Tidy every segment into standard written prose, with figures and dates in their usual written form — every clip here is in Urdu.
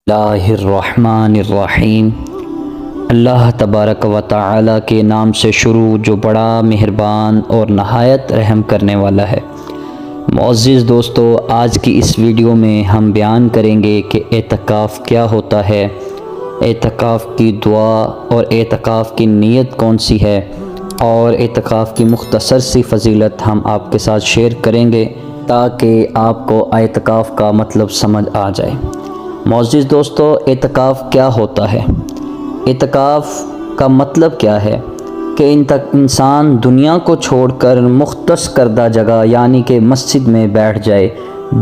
اللہ الرحمن الرحیم۔ اللہ تبارک و تعالی کے نام سے شروع جو بڑا مہربان اور نہایت رحم کرنے والا ہے۔ معزز دوستو، آج کی اس ویڈیو میں ہم بیان کریں گے کہ اعتکاف کیا ہوتا ہے، اعتکاف کی دعا اور اعتکاف کی نیت کون سی ہے، اور اعتکاف کی مختصر سی فضیلت ہم آپ کے ساتھ شیئر کریں گے تاکہ آپ کو اعتکاف کا مطلب سمجھ آ جائے۔ معزز دوستو، اعتکاف کیا ہوتا ہے؟ اعتکاف کا مطلب کیا ہے کہ انسان دنیا کو چھوڑ کر مختص کردہ جگہ یعنی کہ مسجد میں بیٹھ جائے،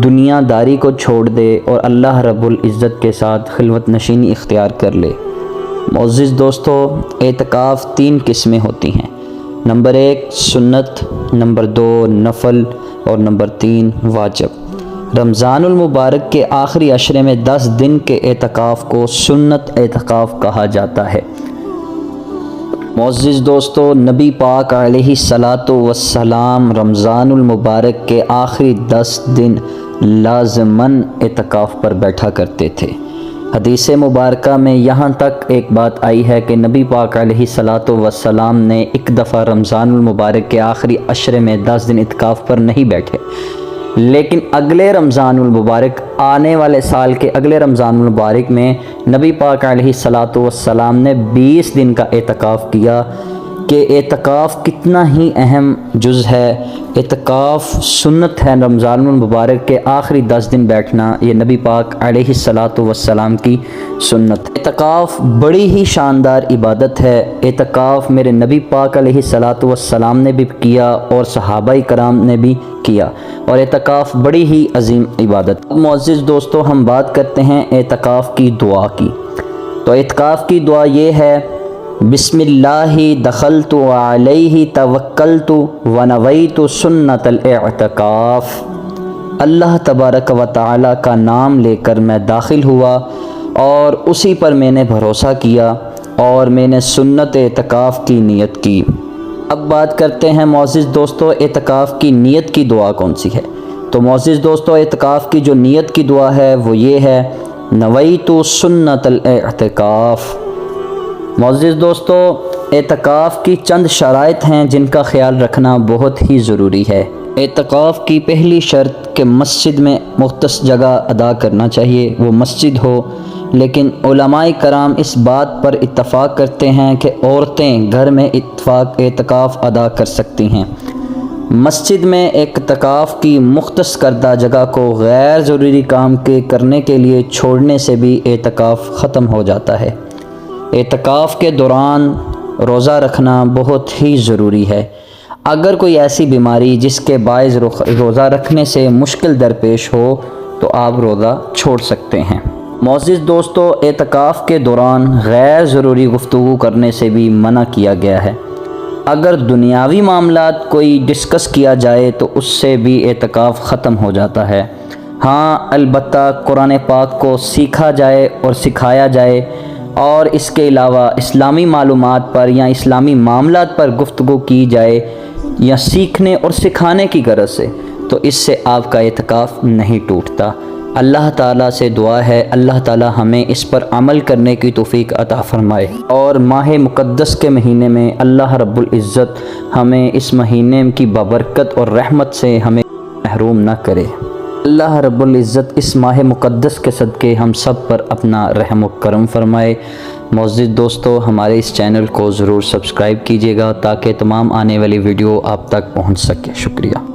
دنیا داری کو چھوڑ دے اور اللہ رب العزت کے ساتھ خلوت نشینی اختیار کر لے۔ معزز دوستو، اعتکاف 3 قسمیں ہوتی ہیں۔ نمبر 1 سنت، نمبر 2 نفل اور نمبر 3 واجب۔ رمضان المبارک کے آخری عشرے میں 10 دن کے اعتکاف کو سنت اعتکاف کہا جاتا ہے۔ معزز دوستو، نبی پاک علیہ الصلاۃ والسلام رمضان المبارک کے آخری 10 دن لازماً اعتکاف پر بیٹھا کرتے تھے۔ حدیث مبارکہ میں یہاں تک ایک بات آئی ہے کہ نبی پاک علیہ الصلاۃ والسلام نے ایک دفعہ رمضان المبارک کے آخری عشرے میں 10 دن اعتکاف پر نہیں بیٹھے، لیکن اگلے رمضان المبارک آنے والے سال کے اگلے رمضان المبارک میں نبی پاک علیہ الصلاۃ والسلام نے 20 دن کا اعتکاف کیا۔ کہ اعتکاف کتنا ہی اہم جز ہے، اعتکاف سنت ہے رمضان المبارک کے آخری 10 دن بیٹھنا، یہ نبی پاک علیہ الصلاۃ والسلام کی سنت۔ اعتکاف بڑی ہی شاندار عبادت ہے۔ اعتکاف میرے نبی پاک علیہ الصلاۃ والسلام نے بھی کیا اور صحابہ کرام نے بھی کیا، اور اعتکاف بڑی ہی عظیم عبادت۔ معزز دوستو، ہم بات کرتے ہیں اعتکاف کی دعا کی۔ تو اعتکاف کی دعا یہ ہے: بسم اللہ دخلت علیہ توکلت ونویت سنت الاعتکاف۔ اللہ تبارک و تعالی کا نام لے کر میں داخل ہوا اور اسی پر میں نے بھروسہ کیا اور میں نے سنت اعتکاف کی نیت کی۔ اب بات کرتے ہیں معزز دوستو، اعتکاف کی نیت کی دعا کون سی ہے؟ تو معزز دوستو، اعتکاف کی جو نیت کی دعا ہے وہ یہ ہے: نویت سنت الاعتکاف۔ معزز دوستو، اعتکاف کی چند شرائط ہیں جن کا خیال رکھنا بہت ہی ضروری ہے۔ اعتکاف کی پہلی شرط کہ مسجد میں مختص جگہ ادا کرنا چاہیے، وہ مسجد ہو، لیکن علماء کرام اس بات پر اتفاق کرتے ہیں کہ عورتیں گھر میں اعتکاف ادا کر سکتی ہیں۔ مسجد میں اعتکاف کی مختص کردہ جگہ کو غیر ضروری کام کے کرنے کے لیے چھوڑنے سے بھی اعتکاف ختم ہو جاتا ہے۔ اعتکاف کے دوران روزہ رکھنا بہت ہی ضروری ہے۔ اگر کوئی ایسی بیماری جس کے باعث روزہ رکھنے سے مشکل درپیش ہو تو آپ روزہ چھوڑ سکتے ہیں۔ معزز دوستو، اعتکاف کے دوران غیر ضروری گفتگو کرنے سے بھی منع کیا گیا ہے۔ اگر دنیاوی معاملات کوئی ڈسکس کیا جائے تو اس سے بھی اعتکاف ختم ہو جاتا ہے۔ ہاں، البتہ قرآن پاک کو سیکھا جائے اور سکھایا جائے، اور اس کے علاوہ اسلامی معلومات پر یا اسلامی معاملات پر گفتگو کی جائے یا سیکھنے اور سکھانے کی غرض سے، تو اس سے آپ کا اعتکاف نہیں ٹوٹتا۔ اللہ تعالیٰ سے دعا ہے اللہ تعالیٰ ہمیں اس پر عمل کرنے کی توفیق عطا فرمائے، اور ماہ مقدس کے مہینے میں اللہ رب العزت ہمیں اس مہینے کی بابرکت اور رحمت سے ہمیں محروم نہ کرے۔ اللہ رب العزت اس ماہ مقدس کے صدقے ہم سب پر اپنا رحم و کرم فرمائے۔ معزز دوستو، ہمارے اس چینل کو ضرور سبسکرائب کیجیے گا تاکہ تمام آنے والی ویڈیو آپ تک پہنچ سکے۔ شکریہ۔